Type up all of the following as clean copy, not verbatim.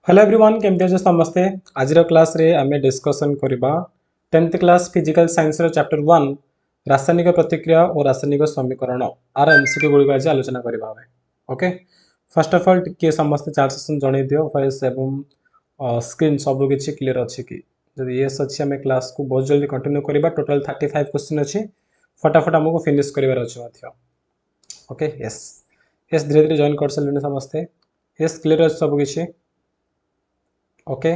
Hello everyone केमती अच्छे समस्ते आज क्लास रे आमे डिस्कशन करबा 10th क्लास फिजिकल साइंस रो चैप्टर 1 रासायनिक प्रतिक्रिया और रासायनिक समीकरण आर एमसीक्यू गुडी आज आलोचना करबा ओके फर्स्ट ऑफ ऑल टिके समस्त चार्ट सेशन जणै दियो फाइल्स एवं स्क्रीन सब किछि क्लियर अछि कि जदि यस अछि आमे क्लास को बहुत जल्दी कंटिन्यू करबा टोटल 35 क्वेश्चन अछि फटाफट हमको फिनिश करिवार अछि मथि ओके यस यस धीरे धीरे जॉइन कर सलेने समस्ते यस क्लियर अछि सब किछि okay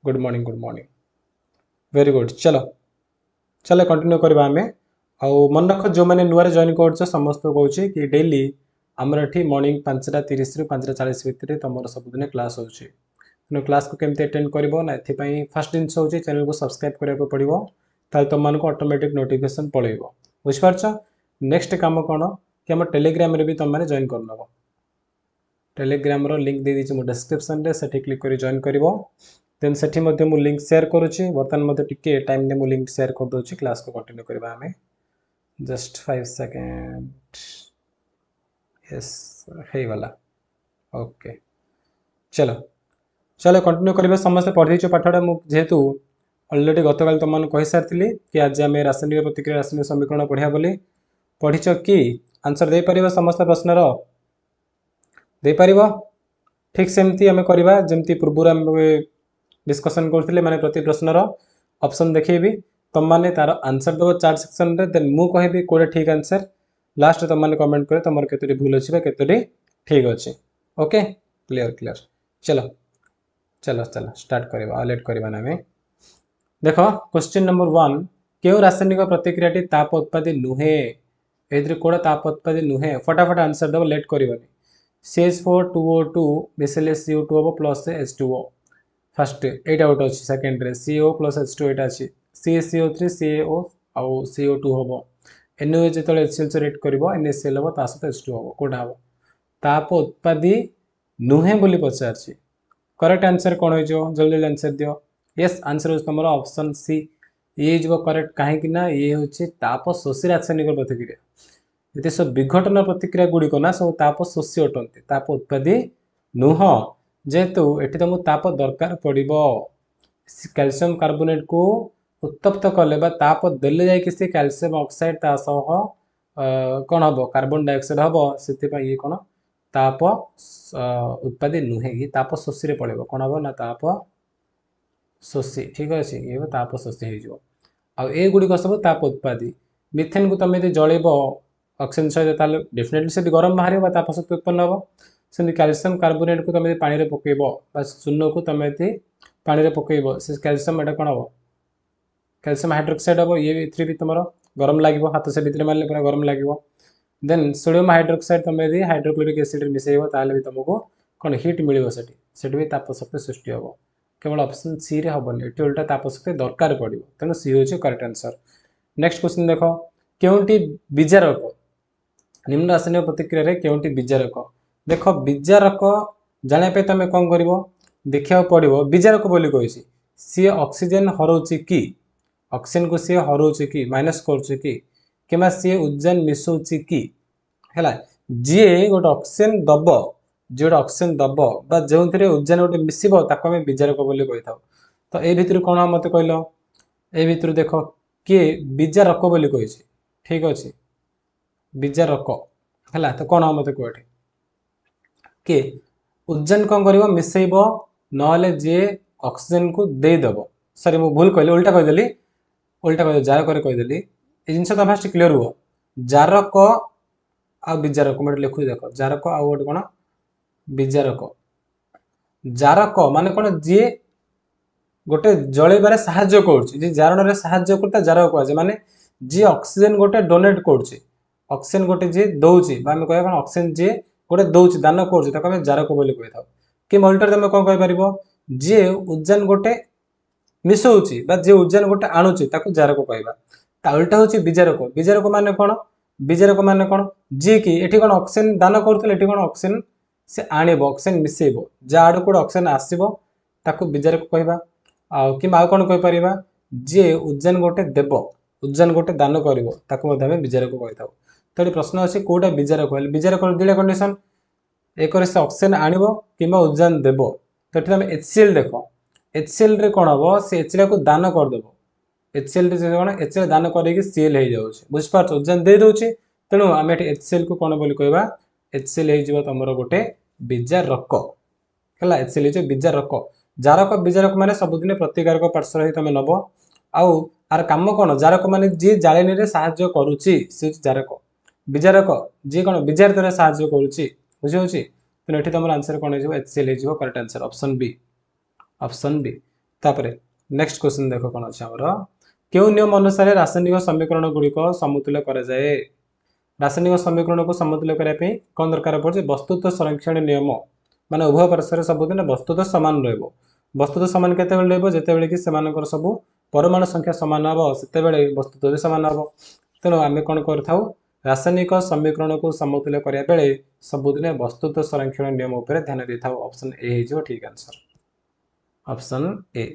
good morning very good चलो चलो कंटिन्यू करबा हमें आउ मन रख जो मैंने नुआ जॉइन कर समस्त कहूँ कि डेली आमर ये मॉर्निंग 5:30 रु 5:40 भितर तुम सबुदिन क्लास होची तेणु क्लास को केमती अटेंड कर ना एपाई फास्ट जिन हूँ चैनल को सब्सक्राइब कराया पड़ो ताल तुम को ऑटोमेटिक नोटिफिकेशन पड़ेगा बुझिपार नेक्स्ट काम कौन कि आम टेलीग्राम रे भी तुम मैंने जॉइन करनब टेलीग्राम रो लिंक दे दीजिए डिस्क्रिप्शन रे सेठी क्लिक कर जॉइन करिवो देन सेठी मध्य मु लिंक शेयर करूची बर्तमान मध्य टिके टाइम ने मु लिंक शेयर कर दोची क्लास को कंटिन्यू करबा हमें जस्ट 5 सेकंड यस हे वाला ओके चलो चलो कंटिन्यू करबा समस्त पढ़ दिचो पाठडा मु जेहेतु ऑलरेडी गतकाल तुम कहि सारथिली कि आज आमे रासायनिक प्रतिक्रिया रासायनिक समीकरण पढ़िया बोली पढ़िच कि आंसर दे परिबा समस्त प्रश्न रो दे परिबा ठीक सेमती आमे करबा जेमती पूर्व आमे डिस्कशन करथिले माने प्रति प्रश्न रो ऑप्शन देखैबी तुम माने तार आंसर दबो चार्ट सेक्शन रे देन मु कहबी कोडे ठीक आंसर लास्ट तुम माने कमेंट करे तुमर केतोडी भूल अछि बा केतोडी ठीक अछि ओके क्लियर क्लियर चलो चलो चलो स्टार्ट करबा लेट करबा ना में देखो क्वेश्चन नंबर 1 केउ रासायनिक प्रतिक्रियाटी ताप उत्पादी नुहे एद्र कोडा ताप उत्पादी नुहे फटाफट आंसर दबो लेट करबानी CH4 2O2 मिसले CO2 हो प्लस H2O फर्स्ट एटा आउट अछि सेकंड रे CO प्लस H2 एटा अछि CaCO3 CaO आउ CO2 होबो NaOH जेतले HCl से रेट करबो NaCl होबो ता सहित H2 होबो कोडा होबो ताप उत्पादी नुहे बोली पचारछि करेक्ट आंसर कोन होय जो जल्दी जल्दी आंसर दियो यस आंसर होस तमरो ऑप्शन सी ये जो करेक्ट काहे कि ना ये होछि ताप शोषी रासायनिक प्रतिक्रिया ये सब विघटन प्रतिक्रिया गुडी को ना सब ताप शोषी अटंती ताप उत्पादी नुह जेहेतु एठी तुमको ताप दरकार पड़िबो कैल्शियम कार्बोनेट को उत्तप्त कले बा ताप देले जाय कि से कैल्शियम ऑक्साइड ता सह कोन हबो कार्बन डाइऑक्साइड हबो सेति पा ये कोन ताप उत्पादी नुहे ये ताप शोषी रे पड़िबो कोन हबो ना ताप शोषी ठीक अछि ये ताप शोषी हे जो आ ए गुडी को सब ताप उत्पादी मिथेन को तमे यदि जळेबो ऑक्सीजन सहित ताले डेफिनेटली से गरम बाहर ताप शक्ति उत्पन्न हबो से कैल्शियम कार्बोनेट को तमे पानी रे पकेबो बा चूर्ण को तमे यदि पानी रे पकेबो से कैल्शियम एटा कोन हबो कैल्शियम हाइड्रोक्साइड हबो ये थ्री भी तमरो गरम लागिबो हाथ से भीतर मारले पूरा गरम लागिबो देन सोडियम हाइड्रोक्साइड तमे यदि हाइड्रोक्लोरिक एसिड रे मिसेइबो ताले भी तुमको कोन हीट मिलिबो सेठी भी ताप शक्ति सृष्टि हबो केवल ऑप्शन सी रे हबोनी एटी उल्टा ताप शक्ति दरकार पड़िबो तेनु सी होची करेक्ट आंसर नेक्स्ट क्वेश्चन देखो केउंटी विजारक निम्न रासायनिक प्रतिक्रिया रे केउंटी विजारक देखो विजारक जाने पे तमे कोन करिवो देखिया पड़िबो विजारक बोली कहिसी सी ऑक्सीजन हरोची की ऑक्सीजन को सी हरोची की माइनस करची की केमा सी उज्जैन मिसौची की हैला जे गोट ऑक्सीजन दबो जे ऑक्सीजन दबो बा जोंथरे उज्जैन गोटे मिसिबो ताको हम विजारक बोली कहिथाउ तो ए भितर कोन मते कहलो ए भितर देखो के विजारक बोली कहिसी ठीक अछि विजारक हैला तो कोन मते कहठी के उज्जैन कोन करिवो मिसेइबो नहले जे ऑक्सीजन को दे दबो सॉरी मु भूल कहली उल्टा कह देली जार करे कह देली ए जिंस त फास्ट क्लियर हो जारक आ विजारक मते लिखु देखो जारक आ गोटे कोन विजारक जारक माने कोन जे गोटे जळेबारे सहाय्य करछि जे जारण रे सहाय्य करता जारक कहजे माने जे ऑक्सीजन गोटे डोनेट करछि ऑक्सीजन गोटे जे दउछि बा हम कहया कोन ऑक्सीजन जे गोटे दउछि दान करछि ताको हम जारक बोली कहथाउ कि मल्टर तमे कोन कहि परिबो जे उज्जैन गोटे मिसौछि बा जे उज्जैन गोटे आणुछि ताको जारक कहबा ता उल्टा होछि विजारक विजारक माने कोन जे कि एठी कोन ऑक्सीजन दान करथले एठी कोन ऑक्सीजन से आनिबो ऑक्सीजन मिसेइबो जा आडू कोड ऑक्सीजन आसीबो ताको विजारक कहबा आ कि मा कोन कहि परिबा जे उज्जैन गोटे देबो उज्जैन गोटे दान करिवो ताको मधे हम विजारक कहथाउ तडी प्रश्न अछि कोडा विजारक दिले कंडीशन एक से ऑक्सीजन आनिबो किबा उज्जैन देबो तो ये तुम HCl देख HCl रे कौन हम से HCl को दान करदेव HCl रे कौन HCl दान करके Cl हो जाऊँ बुझिपार ओजन दे दूचे तेणु आम ये HCl को कौन बोली कहवा HCl हो तुम गोटे बीजारक है HCl हो बीजारक जारक बीजारक माने सबुदिन प्रतिकारक पार्श्व ही तुम नब आउ आर कम कौन जारक माने जी जाळेनी साहाय्य करुच्ची सी जारक बीजारक जी कौन बीजारित साहाय्य करुच्ची बुझे तेणु ये तुम आंसर कौन हो HCl हो करेक्ट आंसर ऑप्शन बी तापरे नेक्स्ट क्वेश्चन देख कौन अच्छे आमर क्यों नियम अनुसार रासायनिक समीकरण गुड़िक समतुल्य कराए रासायनिक समीकरण को समतुल्य करने कौन दरकार पड़े वस्तुत्व संरक्षण नियम माने उभय पार्श्व सबुदिन वस्तुत्व सामान रहिबो वस्तुत्व सामान केतेबेले रहिबो जेतेबेले कि सेमानकर सब परमाणु संख्या सामान हबो सेतेबेले वस्तुत्व भी सामान हबो तेणु आमे कोन करथाउ रासायनिक समीकरण को समतुल्य करिया बेले सबुदिन वस्तुत्व संरक्षण नियम उपर ध्यान देथाउ ऑप्शन ए हे जो ठीक answer option a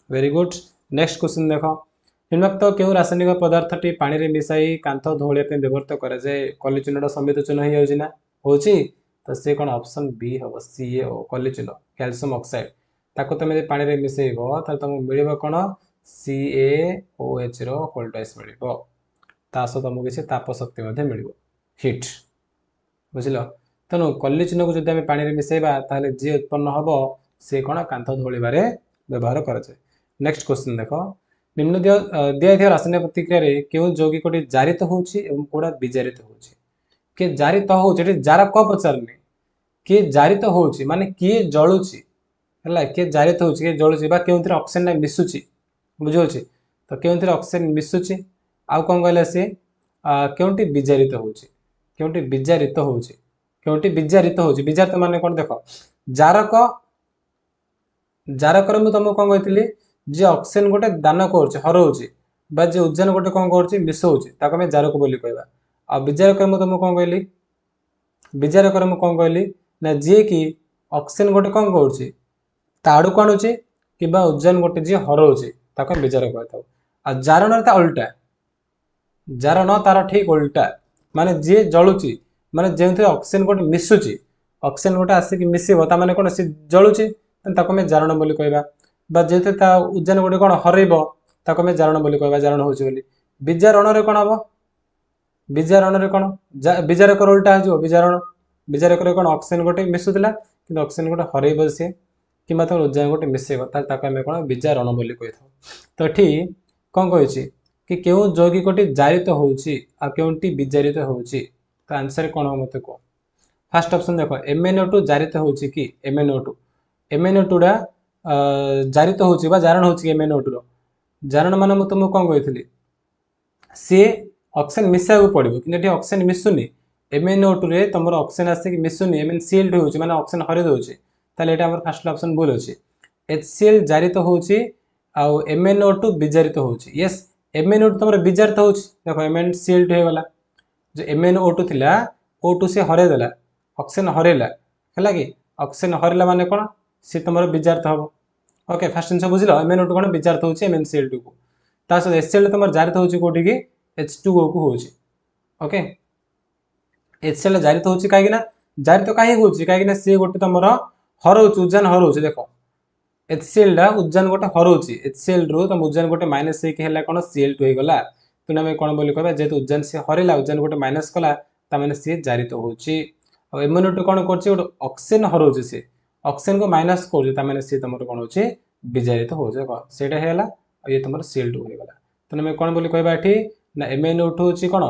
very good next question देखो निम्नोक्त क्यों रासायनिक पदार्थटी पानी रे मिसाई कांथ धोलिया पे व्यवहार कराए कली चूनटा समित चून हो जाउछि ना होछि तो से कौन ऑप्शन बी हम CaO कली चून कैल्शियम ऑक्साइड ताको तुम पानी रे मिसेइबो त तुमको मिलिबो कोन CaOH रो वोल्टेज मिलिबो तासो तुमको किसी ताप शक्ति मध्ये मिलिबो हीट बुझिलो तेणु कली चून को जदि आमे पानी रे मिसेइबा ताले जे उत्पन्न हबो से कौन कांथ धोलिबारे व्यवहार कराए नेक्स्ट क्वेश्चन देखो निम्न दिया रासायनिक प्रतिक्रिया रे क्यों यौगिकटी जारित होउछि एवं कोडा विजारित होउछि के जारित होउछि जार क पचारनी किए जारित होउछि माने किए जळुछि हला किए जारित होउछि किए जळुछि बा केउंथि ऑक्सीजन ना मिसुछि बुझौछि तो केउंथि ऑक्सीजन मिसुछि आउ कोन कहले से केउंटि विजारित होउछि केउंटि विजारित होउछि केउंटि विजारित होउछि विजारित माने कोन देखो जारक जारकर मु तुमको कोन कहथिली जे ऑक्सीजन गोटे दान करछि हरौछि बा जे उज्जैन गोटे कोन करछि मिसौछि ताको हम जारक बोली कहबा आ विजारकर मु तुमको कोन कहली विजारकर मु कोन कहली ना जे कि ऑक्सीजन गोटे कोन करछि ताडू कोनछि किबा उज्जैन गोटे जे हरौछि ताको विजार कहथाउ आ जारण ता उल्टा जारण तार ठीक उल्टा माने जे जळुछि माने जेंथे ऑक्सीजन गोटे मिसुछि ऑक्सीजन गोटे आसिक मिसिबो ता माने कोन से जळुछि ताको हम जारण बोली कहबा बा जेते ता उज्जैन गोटे कोन हरैबो ताको हम जारण बोली कहबा जारण होउछि बोली विजारण रे कोन हबो विजारण रे कोन विजारकर उल्टा हो विजारण विजारकर कोन ऑक्सीजन गोटे मिसुतला कि ऑक्सीजन गोटे हरैबो से किंबा तो उज्जैन गोटे मिसेबो ताल ताको हम कोन विजारण बोली कहथाउ तो एठी कोन कहछि कि केउ यौगिकटी जारित होउछि आ केउंटी विजारित होउछि तो आंसर कोन हो मते को फर्स्ट ऑप्शन देखो MnO2 जारित होउछि कि MnO2 डा जारित होउछि बा जारण होउछि MnO2 रो जारण माने मु तुमको कोन कहथिली से ऑक्सीजन मिसा को पड़िबो कि एठी ऑक्सीजन मिसुनी MnO2 रे तमर ऑक्सीजन आसे कि मिसुनी MnCl2 होउछि माने ऑक्सीजन हरि दोउछि ताले एटा हमर फर्स्ट ऑप्शन भूल अछि HCl जारित होउछि आ MnO2 विजारित होउछि यस MnO2 तमर विजारित होउछि देखो MnCl2 हे वाला जो MnO2 थिला O2 से हरे देला ऑक्सीजन हरेला हला कि ऑक्सीजन हरेला माने कोन से तमर विजारित हबो ओके फर्स्ट आंसर बुझिलो MnO2 कोन विजारित होउछि MnCl2 को ता से HCl तमर जारित होउछि कोठी कि H2O को होउछि ओके HCl जारित होउछि काहे कि ना जारित काहे होउछि काहे कि ना से गोटे तमर हरौछि उज्जैन हरौछि देखो HCl ला उज्जैन गोटे हरौछि HCl रो तम उज्जैन गोटे माइनस से कि हैला कोन Cl2 हे गला तुना में कोन बोली कहबा जे उज्जैन से हरेला उज्जैन गोटे माइनस कला ता माने से जारित होउछि आ MnO2 कोन करछि गोटे ऑक्सीजन हरौछि से ऑक्सीजन को माइनस करछि ता माने से तमर कोन होछि विजारित होउछि देखो सेटा हेला आ ये तमर Cl2 हे गला तुना में कोन बोली कहबा एठी ना MnO2 होछि कोन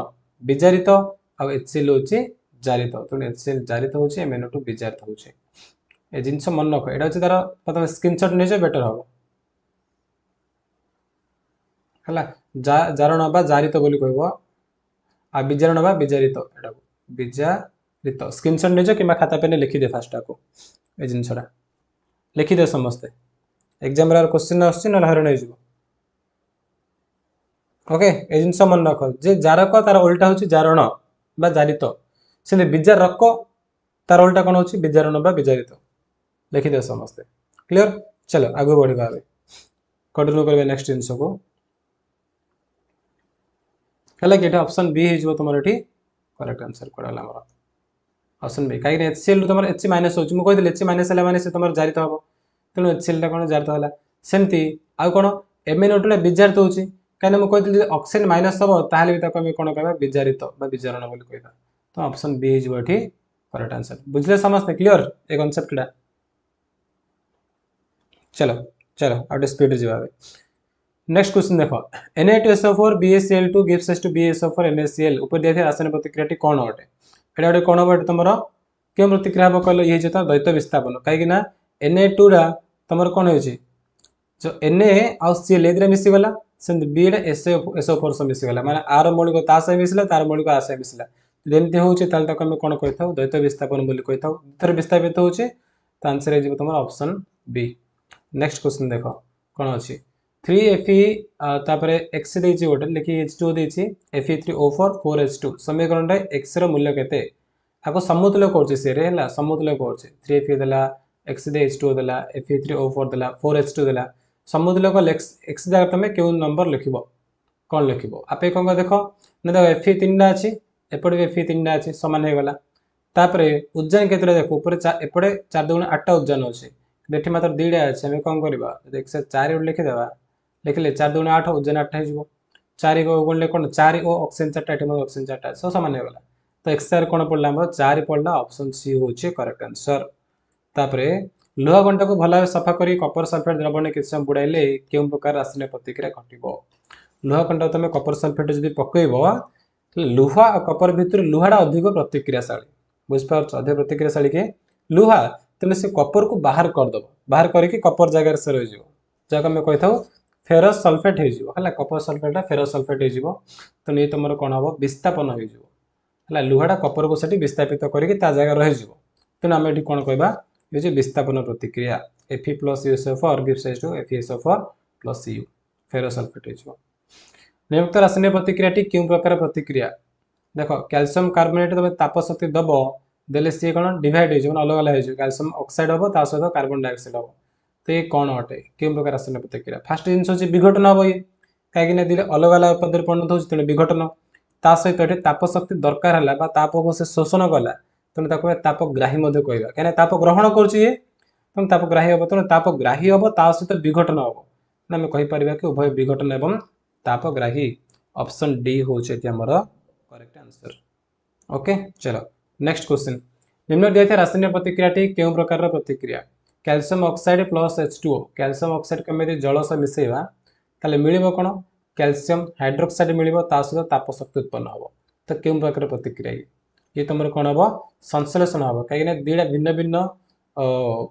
विजारित आ HCl होछि जारित तुने HCl जारित होछि MnO2 विजारित होछि ए जिंस मन रख एटा होछि तार प्रथम स्क्रीनशॉट नेजे बेटर हो हला जारण बा जारित बोली कहबो आ विजारण बा विजारित एटा विजारित स्क्रीनशॉट नेजे किमा खाता पेन लिखि दे फास्ट को ए जिंसडा लिखि दे समस्त एग्जाम रा क्वेश्चन आछि न हरण नै जिवो ओके ए जिंस मन रख जे जारक तार उल्टा होछि जारण बा जारित से विजारक तार उल्टा कोन होछि विजारण बा विजारित लिखि दे समस्त क्लियर चलो आगु बढ़िबा बे कंटिन्यू करबे नेक्स्ट जिंस को हला कि एटा ऑप्शन बी हे जिवो तमर एठी करेक्ट आंसर कोडाला हमर ऑप्शन बी काई HCl तमर H- होछि मु कहि दिले H- हला माने से तमर जारित हबो तेणु HCl टा कौन जार होला सेमती आउ कौन MnO2 टा विजारित होउची कहीं मुझे कहती ऑक्सीजन माइनस हम ताहले भी ताको कौन कहबा विजारित बा विजारण बोली कहबा तो ऑप्शन बी हिजबो एठी करेक्ट आंसर बुझले समझते क्लियर ए कांसेप्ट टा चलो चलो आउट स्पीड जीवा नेक्स्ट क्वेश्चन देखो Na2SO4 BaCl2 gives us to BaSO4 NaCl ऊपर दिया था रासायनिक प्रतिक्रियाटी कौन अटे एटा गोटे कौन हम तुम क्यों प्रतिक्रिया हम कहल ये जो द्वैत विस्थापन कहीं Na2 रा तुम कौन हो जो Na आउ Cl ए मिसीगला सेमती बी रे SO4 से मिसीगला माने आर मौलिक ता से मिसला तार मौलिक आ से मिसला जेमती होउचे ताल तक हम कोन कहथाउ द्वैत विस्थापन बोली कहथाउ द्वितीय विस्थापित होउचे त आंसर हे जेबो तमरा ऑप्शन बी नेक्स्ट क्वेश्चन देखो कोन अछि 3Fe तापरे x देछि गोटे लिखि H2 देछि Fe3O4 4H2 समीकरण रे x रो मूल्य केते आको समतुल्य करछि से रे हला समतुल्य करछि 3Fe देला x दे H2 देला Fe3O4 देला 4H2 देला समतुल्य को x जगह तमे केउ नंबर लिखिबो कोन लिखिबो आपे कोन देखो न देखो Fe 3 टा अछि एपटे भी Fe 3 टा अछि समान हे गला तापरे उज्जैन केतरे देखो ऊपर एपटे 4 2 8 टा उज्जैन अछि देठी मात्र 2 टा अछि हम कोन करबा x 4 लिखि देबा लिखले 4 2 8 उज्जैन 8 हे जिवो 4 को गुणले कोन 4 ओ ऑक्सीजन 4 टा एठी ऑक्सीजन 4 टा सब समान हे गला तो x आर कोन पड़ला हमर 4 पड़ला ऑप्शन सी होछि करेक्ट आंसर तापरे लोहा घंटा को भला सफा करी कपर सल्फेट द्रवण किछ समय बुडाइले केउ प्रकार रासायनिक प्रतिक्रिया घटिबो लोहा घंटा तमे कपर सल्फेट जदि पकइबो लोहा और कपर भितर लोहाडा अधिक प्रतिक्रियाशाली बुझ पाछ अधिक प्रतिक्रियाशाली के लोहा तने से कपर को बाहर कर दबो बाहर करके कपर जगह से रह जिवो जका में कहथाउ फेरस सल्फेट हे जिवो हला कपर सल्फेट फेरस सल्फेट हे जिवो तो नै तमरो कोन हबो विस्थापन हे जिवो हला लोहाडा कपर को सेठी विस्थापित करके ता जगह रह जिवो तने हम एठी कोन कहबा ये जो विस्थापन प्रतिक्रिया Fe plus USO4 gives rise to FeSO4 plus Cu ferrous sulphate हे जिवो नियुक्त रासायनिक प्रतिक्रियाटी क्यों प्रकार प्रतिक्रिया देखो कैल्शियम कार्बोनेट तमे ताप शक्ति दबो देले सी कोन डिवाइड हे जो अलग अलग हे जो कैल्शियम ऑक्साइड हबो ता सहित कार्बन डाइऑक्साइड हबो तो ये कोन अटे क्यों प्रकार रासायनिक प्रतिक्रिया फर्स्ट जिंस होची विघटन हबो ये काहे कि दिले अलग अलग पदर परिणत होची तने विघटन ता सहित एटे ताप शक्ति दरकार हला बा ताप को से शोषण कला तने ताको ताप ग्राही मध्ये कहबा काहे ताप ग्रहण करची ये तने ताप ग्राही हबो तने ताप ग्राही हबो ता सहित विघटन हबो ना हम कहि परिबा कि उभय विघटन एवं तापग्राही ऑप्शन डी होचे एति हमर करेक्ट आंसर ओके चलो नेक्स्ट क्वेश्चन निम्न दिया था रासायनिक प्रतिक्रियाटी केउ प्रकार प्रतिक्रिया calcium oxide plus H2O calcium oxide कमे जल से मिसेबा ताले मिलिबो कोन कैल्शियम हाइड्रोक्साइड मिलिबो ता सहित ताप शक्ति उत्पन्न हबो तो केउ प्रकार प्रतिक्रिया ये तमर कोन हबो संश्लेषण हबो काहे कि दीडा भिन्न भिन्न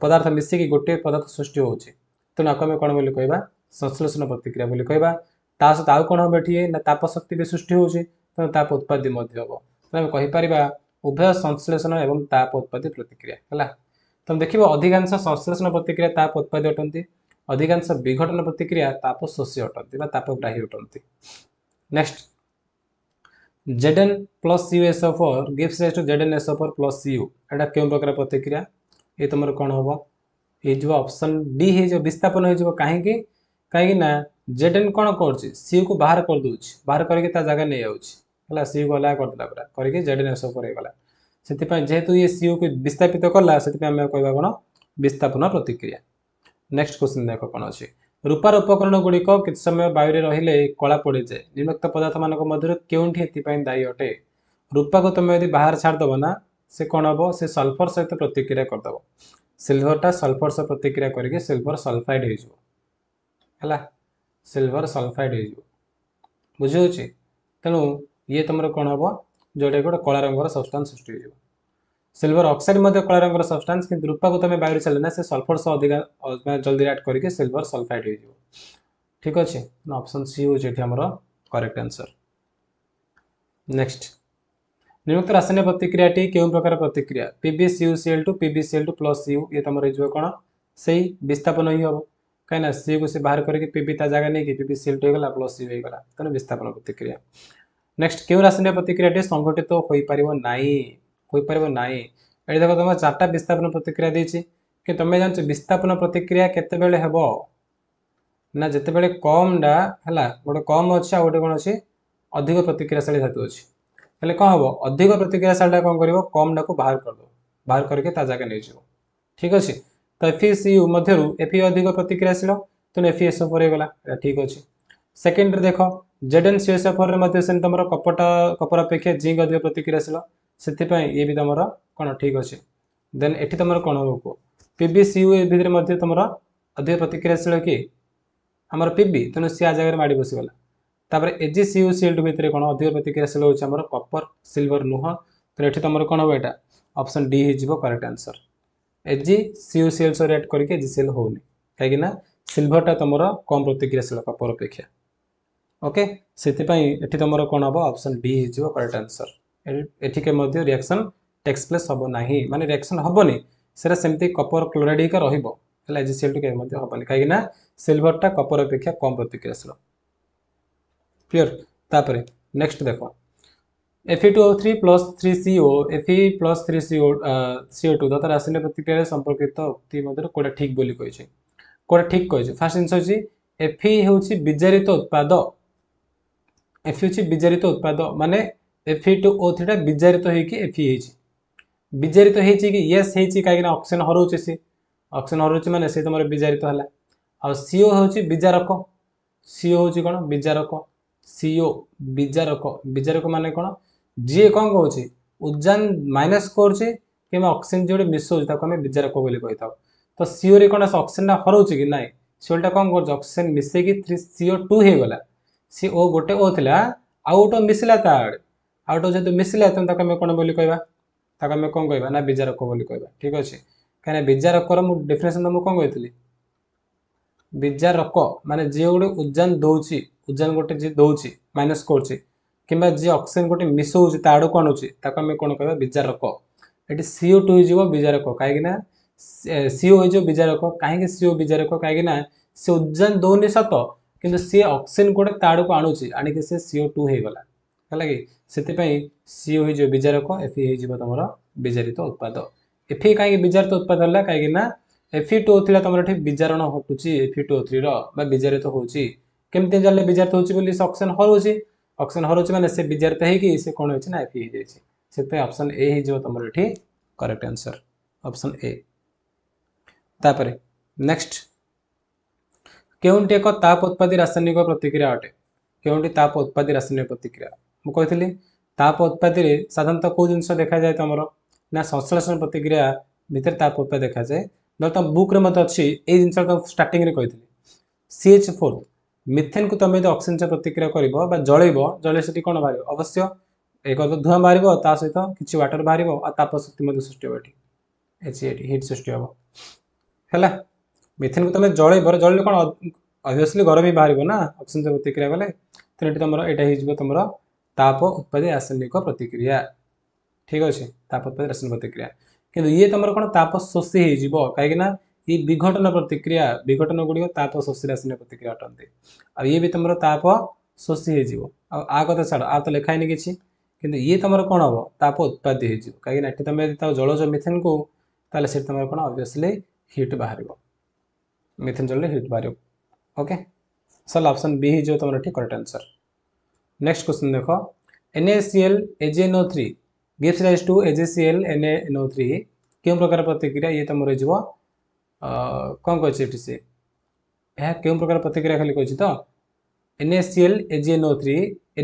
पदार्थ मिसे कि गोटे पदार्थ सृष्टि होउची तो नाकमे कोन बोली कहबा संश्लेषण प्रतिक्रिया बोली कहबा ता सहित आउ कोन हम एठी ना ताप शक्ति भी सृष्टि होउची तो ताप उत्पादन मध्य हबो तो हम कहि परिबा उभय संश्लेषण एवं ताप उत्पादन प्रतिक्रिया हला तो देखिबो अधिकांश संश्लेषण प्रतिक्रिया ताप उत्पादन अटंती अधिकांश विघटन प्रतिक्रिया ताप शोषी अटंती बा तापग्राही अटंती next Zn plus CuSO4 gives rise to ZnSO4 plus Cu एटा केउ प्रकार प्रतिक्रिया ए तमर कोन हबो ए जो ऑप्शन डी हे जो विस्थापन हे जो काहे कि ना Zn कोन करछि Cu को बाहर कर दोछि बाहर करके ता जगह नै आउछि हला Cu को अलग कर देला पूरा करके ZnSO4 हे गला सेति पय जेहेतु ये Cu को विस्थापित करला सेति पय हम कहबा कोन विस्थापन प्रतिक्रिया नेक्स्ट क्वेश्चन देखो कोन अछि रूपार उपकरण गुडी को किछ समय वायु रे रहिले कला पड़ी जाय निम्नलिखित पदार्थ मानक मध्य केउंठी एति पय दायी अटे रूपा को तुम यदि बाहर छाड़ दबो ना से कोन हबो से सल्फर सहित प्रतिक्रिया कर दबो सिल्वर टा सल्फर से प्रतिक्रिया करके सिल्वर सल्फाइड हे जिवो हला सिल्वर सल्फाइड हे जिवो बुझियो छी तनु ये तमरो कोन हबो जोडे गोटे कला रंगर सब्सटेंस सृष्टि हे जिवो सिल्वर ऑक्साइड मध्ये कला रंगर सब्सटेंस कि रूपा को तुम बाहर छाड़ले ना से सल्फर से अधिक जल्दी रिएक्ट करके सिल्वर सल्फाइड हे जिवो ठीक अछि ऑप्शन सी हो जेठी हमरो करेक्ट आंसर नेक्स्ट नियुक्त रासायनिक प्रतिक्रियाटी केउ प्रकार प्रतिक्रिया PbCuCl2 PbCl2 plus Cu ये तमरे जो कोन सेही विस्थापन ही हबो काइना Cu को से बाहर करके Pb ता जगह नै कि PbCl2 गला प्लस Cu गला तने विस्थापन प्रतिक्रिया नेक्स्ट केउ रासायनिक प्रतिक्रियाटी संघटित होई परिबो नाई ए देखो तम चारटा विस्थापन प्रतिक्रिया देछि कि तमे जानछ विस्थापन प्रतिक्रिया केते बेले हेबो ना जते बेले कम डा हला गोटे कम अछि आ गोटे कोन अछि अधिक प्रतिक्रियाशाली धातु अछि हेले कोन हबो अधिक प्रतिक्रियाशाली कोन करिवो कम डा को बाहर कर दो बाहर करके ता जगह नै जिवो ठीक अछि तो FeCU मध्यरु Fe अधिक प्रतिक्रियाशील तेणु FeSO4 होगला ठीक अच्छे। सेकेंड देख ZnCSO4 रे मध्य सेम तुम कपर अपेक्षा जिंक अधिक प्रतिक्रियाशील से ये भी तुम कौन ठीक अच्छे। देन एटी तुम कौन हम PbCU भितर मध्य तुम अधिक प्रतिक्रियाशील कि आमर Pb तेणु सी आ जगह माड़ी बसीगला। तापर AgCuCl2 भितर कौन अधिक प्रतिक्रियाशील होमर कपर सिल्वर नुह तो ये तुम कौन हम यहाँ ऑप्शन डी हो करेक्ट आंसर। AgCuCl सह रिएक्ट करके AgCl होनी कहीं सिल्वरटा तुम कम प्रतिक्रियाशील कपर अपेक्षा ओके से तुम कौन हम ऑप्शन डी हो करेक्ट आंसर। एठिके रिएक्शन टेक्स प्लेस हम ना माने रिएक्शन हेनी से सेमती कपर क्लोराइड ही रहा AgCl2 के हेनी कहीं सिल्वरटा कपर अपेक्षा कम प्रतिक्रियाशील क्लियर। तापर नेक्स्ट देख Fe2O3 plus 3CO Fe plus 3CO CO2 Dutt रासायनिक प्रतिक्रिया संपर्कित उक्ति कोटा ठीक बोली कही कोटा ठीक कही। फास्ट जिनस होची Fe होची विजारित उत्पाद Fe होची विजारित उत्पाद माने Fe2O3 टा विजारित होईकी Fe होची विजारित होईची कि यस होईची काहे ना ऑक्सीजन हरउची से ऑक्सीजन हरउची माने से तमरे विजारित हला। आ CO होची विजारक CO होची कोन विजारक CO विजारक विजारक माने कोन जे कोन कहउची उजान माइनस करची किमा ऑक्सीजन जोडे मिसौची ताको हमें विजारक बोली कहताउ। तो CO रे कोन ऑक्सीजन ना हरउची कि नाही सोलटा कोन करछ ऑक्सीजन मिसे कि 3CO2 हे गला सी ओ गोटे ओ थिला आउट मिसला ताड आउट जेतु मिसला त ताको हमें कोन बोली कहबा ताको हमें कोन कहबा ना विजारक बोली कहबा ठीक अछि। काने विजारक कर मु डेफिनेशन मु कोन कहतली विजारक माने जे गोटे उजान दउची उजान गोटे जे दउची माइनस करची किबा जे ऑक्सीजन गोटे मिसौची ताडो कोन होची ताको हमें कोन कहबा विजारक। एटी CO2 हो जिवो विजारक काहे ना CO हो जो विजारक काहे कि CO विजारक काहे ना से उजान दउनी सत किंतु से ऑक्सीजन गोटे ताडो को आणुची आनी कि से CO2 हे गला हला कि सेते पई CO हो जो विजारक Fe हे जिवो तमरो विजारित उत्पाद। Fe काहे विजारित उत्पाद हला काहे ना Fe2O3 तमरो ठीक विजारण हटुची Fe2O3 रो बा विजारित होची केमते जाले विजारित होची बोली ऑक्सीजन हरउची माने से विजारित हे कि से कोन होची ना Fe हे जेची सेते ऑप्शन ए हे जो तमरो ठीक करेक्ट आंसर ऑप्शन ए। तापरे नेक्स्ट केउंटी एक ताप उत्पादी रासायनिक प्रतिक्रिया अटे केउंटी ताप उत्पादी रासायनिक प्रतिक्रिया मु कहथली ताप उत्पादी रे साधारणतः को जिंस देखा जाय तमरो ना संश्लेषण प्रतिक्रिया भीतर ताप उत्पाद देखा जाय न त बुक रे मत अछि ए जिंस त स्टार्टिंग रे कहथली CH4 मिथेन को तमे ऑक्सीजन से प्रतिक्रिया करबो बा जळैबो जळे सेठी कोन बाहर अवश्य एक तो धुआं बाहर ता सहित किछि वाटर बाहर आ ताप शक्ति मध्य सृष्टि होबो एठी हीट सृष्टि होबो हैला। मिथेन को तमे जळैबो जळले कोन ऑब्वियसली गरम ही बाहर ना ऑक्सीजन से प्रतिक्रिया गले तो एठी तमरो एटा हि जिवो तमरो ताप उत्पादी रासायनिक प्रतिक्रिया ठीक अछि ताप उत्पादी रासायनिक प्रतिक्रिया किंतु ये तमरो कोन ताप शोषी हे जिवो काहे कि ना ये विघटन प्रतिक्रिया विघटन गुडी ताप शोषी रासायनिक प्रतिक्रिया अटंती आ ये भी तमरो ताप शोषी हे जिवो आ कथा छाड़ आ तो लिखाइ नि किछि किंतु ये तमरो कोन हबो ताप उत्पादी हे जिवो काहे कि ना एठी तमे ता जळज मिथेन को ताले से तमरो कोन ऑब्वियसली हीट बाहरिबो मिथेन जळले हीट बाहरिबो ओके सल ऑप्शन बी ही जो तमरो ठीक करेक्ट आंसर। नेक्स्ट क्वेश्चन देखो NaCl AgNO3 gives rise to AgCl NaNO3 केउ प्रकार प्रतिक्रिया ये तमरो जिवो कोन कहै छै से यह केउ प्रकार प्रतिक्रिया खाली कहै छै तो NaCl AgNO3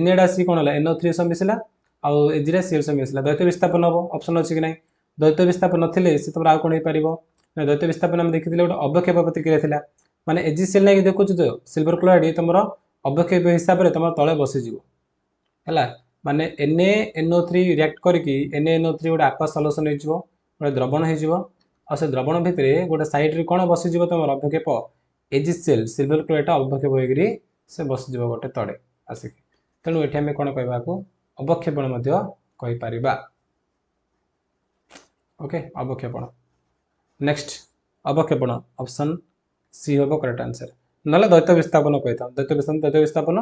Na डा सी कोन हला NO3 से मिसला आ Ag रा Cl से मिसला द्वैत विस्थापन हबो ऑप्शन अछि कि नै द्वैत विस्थापन नथिले से तमरा आ कोन हे परिबो ना द्वैत विस्थापन हम देखिथिले ओटा अवक्षेप प्रतिक्रिया थिला माने AgCl नै देखु छ तो सिल्वर क्लोराइड तमरो अवक्षेप हिसाब रे तमरो तळे बसि जिवो हैला माने NaNO3 रिएक्ट करके NaNO3 गोटे aqua सॉल्यूशन हे जिवो गोटे द्रवण हे जिवो आ से द्रवण भितरे गोटे साइड रे कोन बसि जिवो तमरो अवक्षेप AgCl सिल्वर क्लोराइड अवक्षेप होइगरी से बसि जिवो गोटे तळे आसी तेनु एठी हमें कोन कहबा को अवक्षेपण मध्ये कहि परिबा ओके अवक्षेपण। नेक्स्ट अवक्षेपण ऑप्शन सी होबो करेक्ट आंसर नले द्वैत विस्थापन कहता द्वैत विस्थापन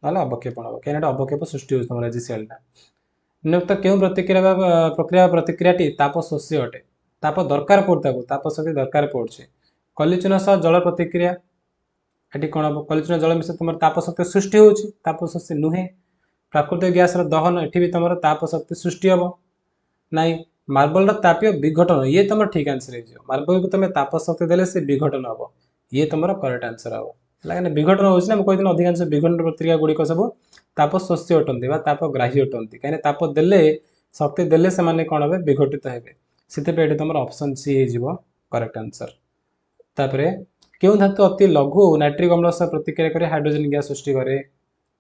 नले अवक्षेपण हो केनेटा अवक्षेप सृष्टि हो तमरा AgCl टा नियुक्त केउ प्रतिक्रियाटी ताप शोषी अटे ताप दरकार पड़ता को ताप शक्ति दरकार पड़छे कलिचून सह जल प्रतिक्रिया एटी कोन हबो कलिचून जल मिसे तमर ताप शक्ति सृष्टि होछि ताप शोषी नुहे प्राकृतिक गैस रो दहन एठी भी तमर ताप शक्ति सृष्टि हबो नाइ मार्बल तापीय विघटन ये तुम ठीक आंसर हो मार्बल को तुम ताप शक्ति देले से विघटन हम ये तुम करेक्ट आंसर हम है विघटन होना मुझे अधिकांश विघटन प्रतिक्रिया गुड़िक सब ताप शोष्य अटंती ताप ग्राही अटंती कहीं ताप देले शक्ति देले से कौन हे विघटित हे से तुम ऑप्शन सी हो करेक्ट आंसर तापर क्यों धातु अति लघु नाइट्रिक अम्ल सह प्रतिक्रिया कर हाइड्रोजन गैस सृष्टि करे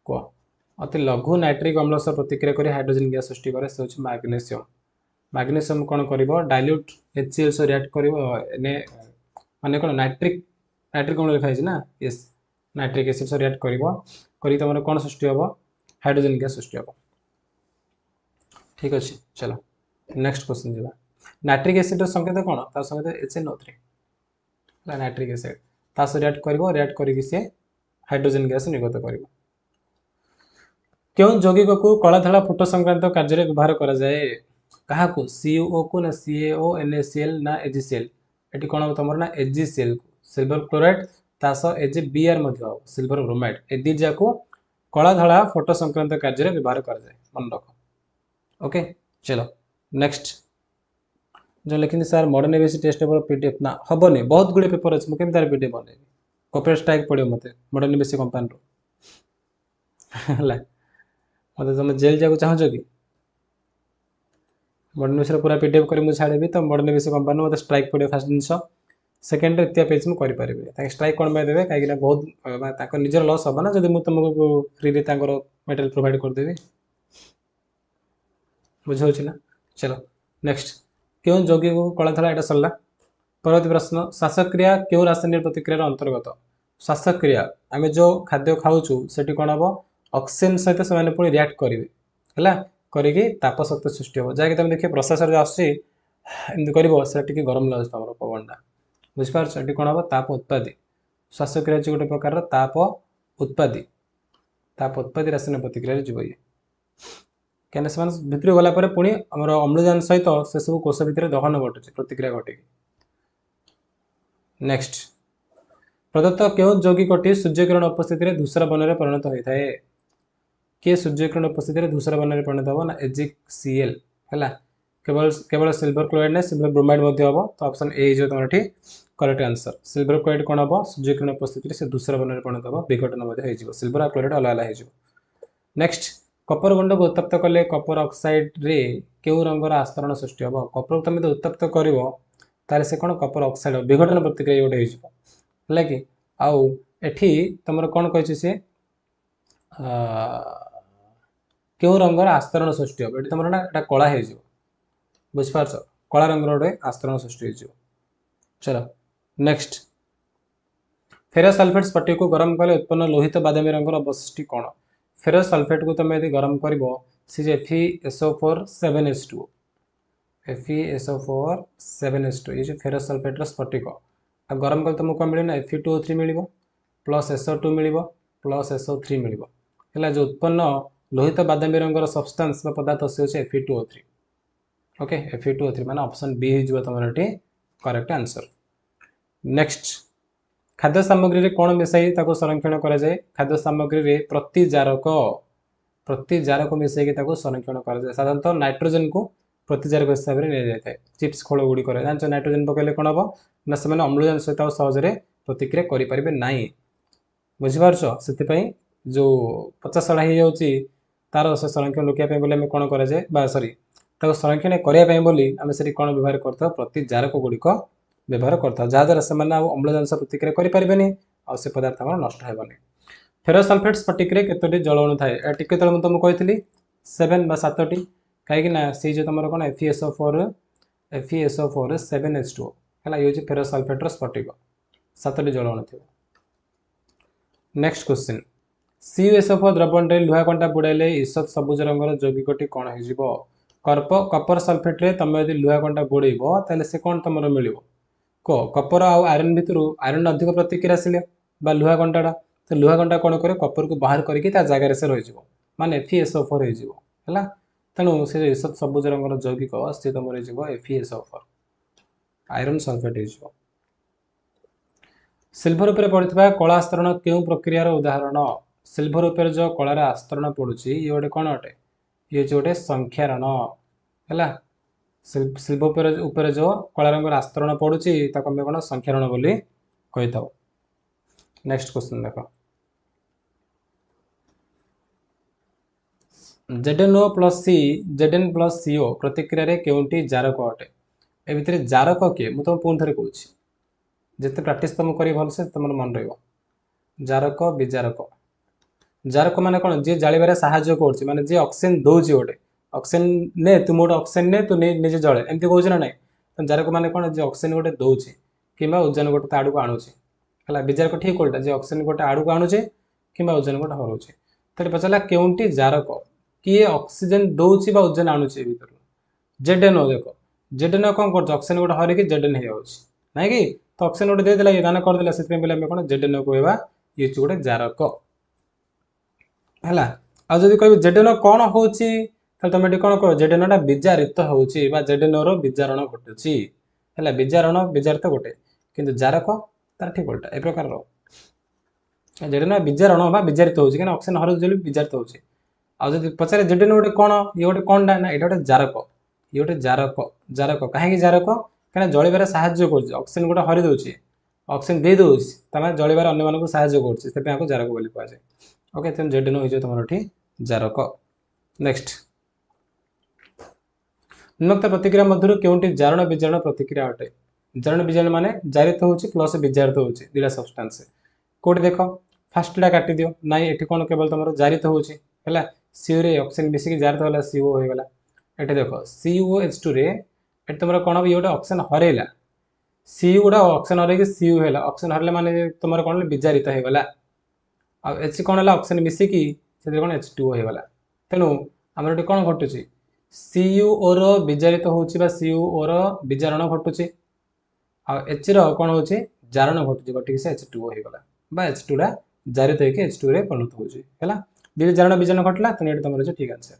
कह अति लघु नाइट्रिक अम्ल सह प्रतिक्रिया कर हाइड्रोजन गैस सृष्टि करे से मैग्नेशियम मैग्नेशियम कौन कर डाइल्यूट HCl सह रिएक्ट कर माने कौन नाइट्रिक नाइट्रिक अम्ल लिखाई ना यस नाइट्रिक एसिड सह रिएक्ट कर तुम कौन सृष्टि हम हाइड्रोजन गैस सृष्टि हम ठीक अच्छे चलो नेक्स्ट क्वेश्चन जावा नाइट्रिक एसिड संकेत कौन तार संकेत HNO3 नाइट्रिक एसिड तास रिएक्ट रिएक्ट करके सी हाइड्रोजन गैस निर्गत कर क्यों यौगिक को कलाधला फुट संक्रांत कार्य व्यवहार करा जाए क्या CuO को ना CaO NaCl ना AgCl ये कौन हम तुम ना AgCl सिल्वर क्लोराइड तास AgBr सिल्वर ब्रोमाइड ए दीजा को कलाधला फोटो संक्रांत कार्य व्यवहार करा जाए मन रख ओके चलो नेक्स्ट जो लिखी sir modern ABC test paper PDF ना हेनी बहुत गुड़े पेपर अच्छे मुझे तार पीडीएफ बनैबी कॉपीराइट स्ट्राइक पड़ो मत मॉडर्न एबीसी कंपनी है मतलब तुम जेल जाक चाहछ कि मॉडर्न एबीसी पूरा पीडीएफ कर छाड़ेबी तो मॉडर्न एबीसी कंपनी मतलब स्ट्राइक पड़ो फास्ट जिनस सेकेंड द्वितीय पेज मुझे करें स्ट्राइक कौन देवे कहीं बहुत निजर लॉस हम ना जब मुझे तुमको फ्री मटेरियल प्रोवाइड करदेवी बुझे ना चलो नेक्स्ट क्यों यौगिक को कलाधला यहाँ सरला परवर्ती प्रश्न श्वासक्रिया क्यों रासायनिक प्रतिक्रिया अंतर्गत श्वासक्रिया आम जो खाद्य खाऊँ से कौन हम ऑक्सीजन सहित से पुणी रिएक्ट करेंगे है करी ताप शक्ति सृष्टि हम जहाँकि तुम देखिए प्रश्वास आसमती कर गरम लगे तुम पवनटा बुझिपार ये कौन हम ताप उत्पादी श्वासक्रिया हूँ गोटे प्रकार ताप उत्पादी रासायनिक प्रतिक्रिया जीव ये कहीं भितर गला पुणी आम अम्लजान सहित से सब कोष भितर दहन घटुचे प्रतिक्रिया घटे नेक्स्ट प्रदत्त क्यों यौगिकटी सूर्यकिरण उपस्थित धूसर बन में परिणत होता है किए सूर्यकिरण उपस्थित धूसर बन में परिणत हम ना AgCl है केवल केवल सिल्वर क्लोराइड ना सिल्वर ब्रोमाइड हम तो ऑप्शन ए तुम ये करेक्ट आंसर सिल्वर क्लोराइड कौन हम सूर्यकिरण उपस्थित से धूसर बन में परिणत हम विघटन सिल्वर क्लोराइड अलग अलग हो नेक्स्ट कपर गुंड को उत्तप्त कले कपर ऑक्साइड रे क्यों रंगर आस्तरण सृष्टि हम कपर तुम जो उत्तप्त कर से कौन कपर ऑक्साइड विघटन प्रतिक्रिया गोटे है कि आउ एठी तुम कौन कही सी क्यों रंगर आस्तरण सृष्टि हम ये तुम ना कला हो बुझिपार कला रंगर गोटे आस्तरण सृष्टि हो चलो नेक्स्ट फेरस सल्फेट स्फटिक को गरम कले उत्पन्न लोहित बादामी रंगर अवशिष्टि कौन फेरस सल्फेट को तुम यदि गरम कर FeSO4 7H2 FeSO4 7H2 ये फेरस सल्फेट स्फटिक आ गरम कले तुमको मिले ना Fe2O3 मिल प्लस SO2 मिल प्लस SO3 मिल है जो उत्पन्न लोहित बादामी रंगर सब्सटेंस पदार्थ से Fe2O3 ओके Fe2O3 माने ऑप्शन बी हो तुम ये करेक्ट आंसर नेक्स्ट खाद्य सामग्री रे कौन मिसाई संरक्षण करा जाए खाद्य सामग्री रे प्रति जार को मिसाई संरक्षण करा जाए साधारणतः नाइट्रोजन को प्रति जार हिसाब से नहीं जाए चिप्स खोल गुड़ी जान नाइट्रोजन पकड़े कौन हम ना से अम्लजान सहित सहजरे प्रतिक्रिया करेंगे ना बुझिपार से जो पचासड़ा हो जाऊँगी तार से संरक्षण रोकने बोले कौन कराए सरी संरक्षण करने आम से कौन व्यवहार करता प्रति जार गुड़िक व्यवहार करता जहाद्वारा से अम्लजान सह प्रतिक्रिया करें आ से पदार्थ आम नष्ट होनी फेरस सल्फेट स्फटिक केतोटी जल अणु थाए टिके तले मुझे तुमको कही 7 बा 7टी कहीं सी जो तुम कौन FeSO4 7H2 है ये फेरस सल्फेट स्फटिक 7टी जल अणु थी नेक्स्ट क्वेश्चन CuSO4 द्रवण लुहा कंटा बुड़ाइले ईषद सबुज रंगर यौगिकटी कौन हो कपर सल्फेट रे तुम यदि लुहा कंटा बुड़ेब ताले से कौन तुम मिल कपर आउ आयरन भितर आयरन अधिक प्रतिक्रिया आसिले लुहा कंटा तो लुहा कंटा कौन करे कपर को बाहर करके जगह से रही माने FeSO4 है तेणु से ईषद सबुज रंगर यौगिक सी तुम FeSO4 आयरन सल्फेट हो सिल्भर उपर पड़ता कला आस्तरण क्यों प्रक्रियार उदाहरण सिल्भर उपर जो कलार आस्तरण पड़ुची ये गोटे कौन अटे ये गोटे संख्यारण है ଶିଳ୍ପ ଉପରେ जो कला रंगर आस्तरण पड़ुची ताको आमे कोन संख्यारण बोली कहिथाउ। नेक्स्ट क्वेश्चन देखो ZnO प्लस सी Zn प्लस CO प्रतिक्रिया रे केउंटी जारक अटे ए भितरे जारक के मु तुम पुन थरे कहूची जते प्रैक्टिस तुम करी भल से तुमर मन रहइबो जारक विजारक जारक माने कोन जे जालिबारे सहाय्य करछि माने जे ऑक्सीजन दोछि ओटे ऑक्सीजन ने तुम ओटे ऑक्सीजन ने तू निजे जळे एमति कहूछ ना नै जारक माने कोन जे ऑक्सीजन गोटे दोछि किबा ओजन गोटे ताडू को आणुछि हला विजारक ठीक उल्टा जे ऑक्सीजन गोटे आडू को आणुछि किबा ओजन गोटे हरउछि तरे पचला केउंटी जारक किए ऑक्सीजन दोछि बा ओजन आणुछि भीतर ZnO देखो ZnO कोन करछ ऑक्सीजन गोटे हरि के Zn हे होछि नै कि तो ऑक्सीजन गोटे दे देला ये दान कर देला सेते बेले हम कोन ZnO कहबा ये गोटे जारक हला आ जदि कहबे ZnO कोन होछि त तुम एटी कोन कह ZnO टा विजारित होछि बा ZnO रो विजारण घटुछि हला विजारण विजारित गोटे किंतु जारक तार ठीक उल्टा ए प्रकार रो ZnO विजारण बा विजारित होछि कि ऑक्सीजन हरु जलि विजारित होछि आ जदि पचारे ZnO गोटे कोन ये गोटे कोनडा ना एटा गोटे जारक ये गोटे जारक जारक काहे कि जारक काना जळिबारे सहाय्य करछि ऑक्सीजन गोटे हरि दोछि ऑक्सीजन दे दोछि तमे जळिबारे अन्य मानको सहाय्य करछि सेपे आको जारक बोली कहै छै ओके तम ZnO होइजो तमरो ठी जारक। नेक्स्ट निम्नलिखित प्रतिक्रिया मध्यरु केउंटी जारण विजारण प्रतिक्रिया अटे जारण विजारण माने जारित होछि प्लस विजारित होछि दिला सब्सटेंस कोड देखो फर्स्ट ला काटी दियो नाइ एठी कोन केवल तमरो जारित होछि हला CO रे ऑक्सीजन मिसी कि जारित होला CO होय गेला एठी देखो COH2 रे एठी तमरो कोन अब योटा ऑक्सीजन हरेला CO गुडा ऑक्सीजन हरे कि CO हेला ऑक्सीजन हरले माने तमरो कोन विजारित हे गेला आ H कोन होला ऑक्सीजन मिसी कि सेते कोन H2O हे गेला तेनु हमर एठी कोन घटुची CuO रो विजारित होछि बा CuO रो विजारण घटुची आ H रो कोन होछि जारण घटुची गटिक से H2O हे गेला बा H2 रा जारित हे कि H2 रे परिणत होछि हैला दिले जारण विजारण घटला त एठी तमरो जे ठीक आंसर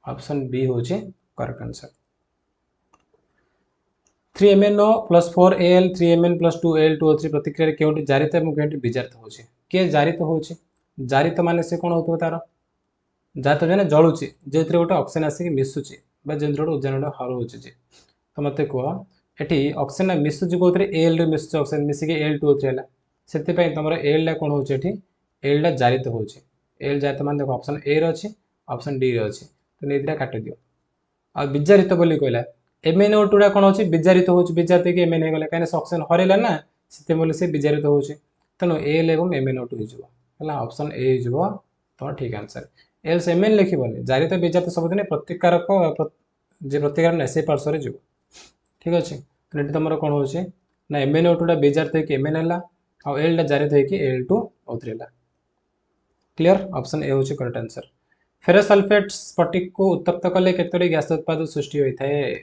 ऑप्शन बी होछि correct answer. 3MnO + 4Al 3Mn + 2Al2O3 प्रतिक्रिया रे केउंटी जारित एवं केउंटी विजारित होछि के जारित होछि जारित माने से कोन होतबो तार जारित जने जळुछि जेथरे गोटे ऑक्सीजन आसी कि मिसुछि बा जेथरे गोटे ओजन गोटे हर होछि जे तो मते को एठी ऑक्सीजन मिसुछि कोथरे Al रे मिसुछि ऑक्सीजन मिसी कि Al2O3 हैला सेते पय तमरो Al ला कोन होछि एठी Al ला जारित होछि Al जारित माने देखो ऑप्शन ए रे अछि ऑप्शन डी रे अछि तो नेदिरा काटि दियो आ विजारित बोली कहला MnO2 रा कोन होछि विजारित होछि विजारित कि Mn हे गेला काने ऑक्सीजन हरेला ना सेते बोले से विजारित होछि तनो Al एवं MnO2 हिजबो हला ऑप्शन ए हिजबो तो ठीक आंसर एल से Mn लिखिबोनी जारित विजारित सब दिने प्रतिकारक जे प्रतिकार नै से पार्श्व रे जिवो ठीक अछि तो नेटी तमरो कोन होछि ना MnO2 रा विजारित कि Mn हला आ L ला जारित कि Al2O3 हला क्लियर ऑप्शन ए होछि करेक्ट आंसर। फेरस सल्फेट स्फटिक को उत्तप्त कले केतोडी गैस उत्पाद सृष्टि होई थाए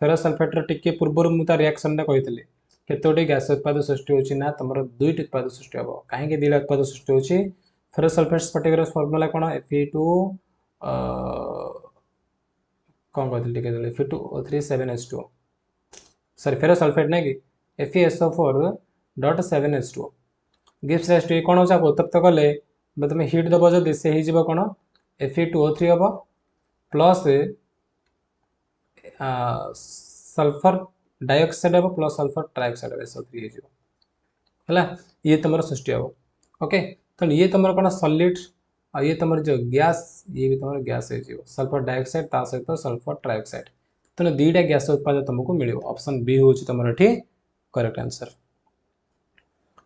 फेरस सल्फेट रो टिके पूर्वर मु ता रिएक्शन रे कहितले केतोडी गैस उत्पाद सृष्टि होछि ना तमरो दुईटी उत्पाद सृष्टि हबो काहे कि दिला उत्पाद सृष्टि होछि फेरस सल्फेट स्फटिक रो फार्मूला कोन Fe2 कोन कहतले टिके देले Fe2O3 सॉरी फेरस सल्फेट नै कि FeSO4.7H2 गिव्स राइज टू कोन होचा उत्तप्त कले तुम हिट दब जदि से ही जीव कोन Fe2O3 हबो प्लस सल्फर डाइऑक्साइड हबो प्लस सल्फर ट्राइऑक्साइड हबो SO3 ही जीव हला ये तमरो सृष्टि हबो ओके तो ये तमरो कोन सॉलिड आ ये तमरो जो गैस ये भी तमरो गैस है जीव सल्फर डाइऑक्साइड ता सहित सल्फर ट्राइऑक्साइड तो दीटा गैस उत्पाद तुमको मिलियो ऑप्शन बी होची तमरो ठीक करेक्ट आंसर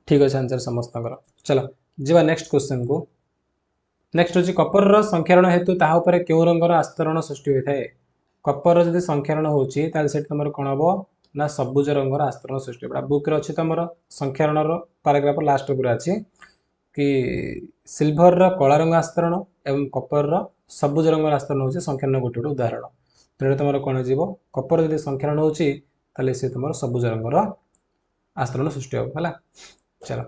ठीक अछि आंसर समस्त कर चलो जीवा नेक्स्ट क्वेश्चन को नेक्स्ट होची कपर रो संख्यारण हेतु ताहा ऊपर केउ रंगर आस्तरण सृष्टि होय थाए कपर रो जदि संख्यारण होची ताल सेट तमरो कोन हबो ना सबुज रंगर आस्तरण सृष्टि बडा बुक रे अछि तमरो संख्यारण रो पैराग्राफ लास्ट ऊपर अछि कि सिल्वर रो कला रंग आस्तरण एवं कपर रो सबुज रंगर आस्तरण होची संख्यारण गोटे गोटे उदाहरण तेरे तमरो कोन जीवो कपर जदि संख्यारण होची ताले से तमरो सबुज रंगर आस्तरण सृष्टि हो हला चलो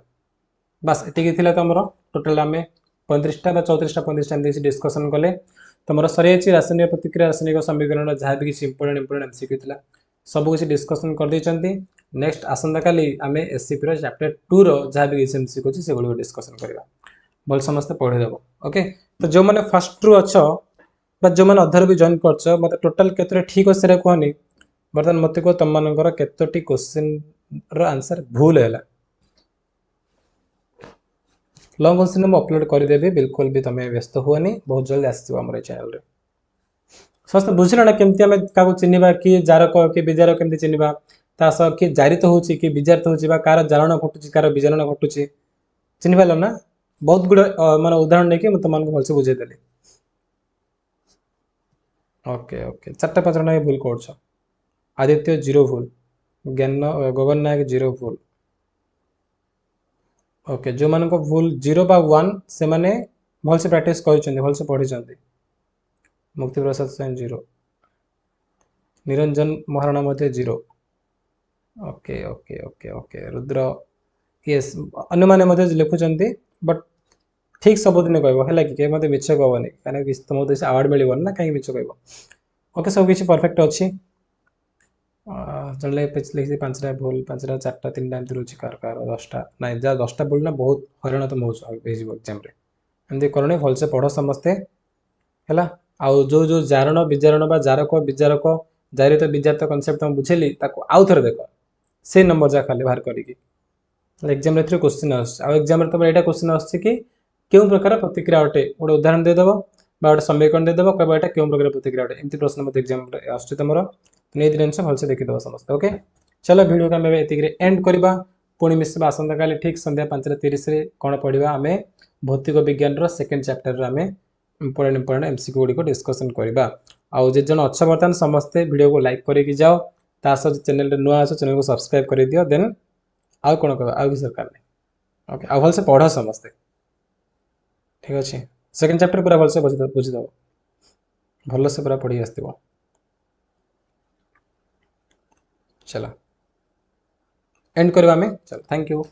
बस एतिकी थिला तमरो टोटल आमे 35 टा बा 34 टा 35 टा देसी डिस्कशन कले तमरो सरियाची रासायनिक प्रतिक्रिया रासायनिक समीकरण जहा भी किछि इंपोर्टेंट एमसीक्यू थिला सब किछि डिस्कशन कर दै चंती नेक्स्ट आसंदा काली आमे एससीपी रो चैप्टर 2 रो जहा भी किछि एमसीक्यू छि सेगुलो डिस्कशन करबा बोल समस्त पढे देबो ओके तो जो माने फर्स्ट रु अछो बट जो मैंने अधार भी जॉइन कर मत टोटाल केतोटी ठीक अच्छे से कहनी बर्तमान मत कह तुम मान केतोटी क्वेश्चन आंसर भूल है लॉन्ग क्वेश्चन मुझे अपलोड करदेवी बिल्कुल भी तुम्हें व्यस्त हुए बहुत जल्दी आसो आम चैनल रे समस्त बुझल ना केमती आम क्या चिन्हवा कि जारक कि विजार केमती चिन्हवा ता सह कि जारित हो कि विजारित हो कार जारण घटुची कार विजारण घटुची चिन्ह पार ना बहुत गुड़े माने उदाहरण नहीं तुमको भलसे बुझेदेली ओके ओके चार्टा पाँच ना भूल कर आदित्य जीरो भूल ज्ञान गगन नायक जीरो भूल ओके जो मान भूल जीरो बा वन से माने भलसे प्रैक्टिस कर भलसे पढ़ी मुक्ति प्रसाद स्वयं जीरो निरंजन महाराणा मध्य zero okay okay okay okay Rudra yes अन्य माने मध्य लिखुंट बट ठीक सबुदिन कह कि मत मिछ कहनी कहीं तुम उद्देश्य आवार्ड मिलवन ना कहीं मिछ कह ओके सब किसी परफेक्ट अच्छी चल लिखी पाँचटा भूल पाँचटा चार्टा तीन टाइम रोचे कार कार 10टा ना जहाँ 10टा भूल ना बहुत हईराण तुम होग्जाम एमती कर भलसे पढ़ समस्ते है आउ जो जो जारण विजारण जारक विजारक जारित विजारित कनसेप्ट तुम बुझेली आउ थे देख से नंबर जहाँ खाली बाहर करी एग्जाम क्वेश्चन आसाम तुम यहाँ क्वेश्चन आस क्यों प्रकार प्रतिक्रिया अटे गोटे उदाहरण देदेव गोटे समीकरण देदेव कह यहाँ क्यों प्रकार प्रतिक्रिया अटे एमती प्रश्न मत एग्जाम आसम नहीं जिन भलसे देखीद समस्त ओके चलो वीडियो को आम एंड करवा पुणी मिसवा आसंता काली ठीक संध्या 5:30 कौन पढ़ा आम भौतिक विज्ञान सेकेंड चैप्टर आम इंपोर्टेंट इंपोर्टेंट एमसीक्यू गुड़िक डिस्कसन करवा आउ जे जन अच्छा बर्तमान समस्ते वीडियो को लाइक करके जाओ तास चैनल नुआ आस चैनल को सब्सक्राइब कर दियो देन आउ कौन कह आउ किसी दरकार नहीं ओके आ भलसे पढ़ समस्ते ठीक अच्छे सेकेंड चैप्टर पूरा भलसे बुझीद भलसे पूरा पढ़ी आसो चलो एंड करवा में चलो थैंक यू।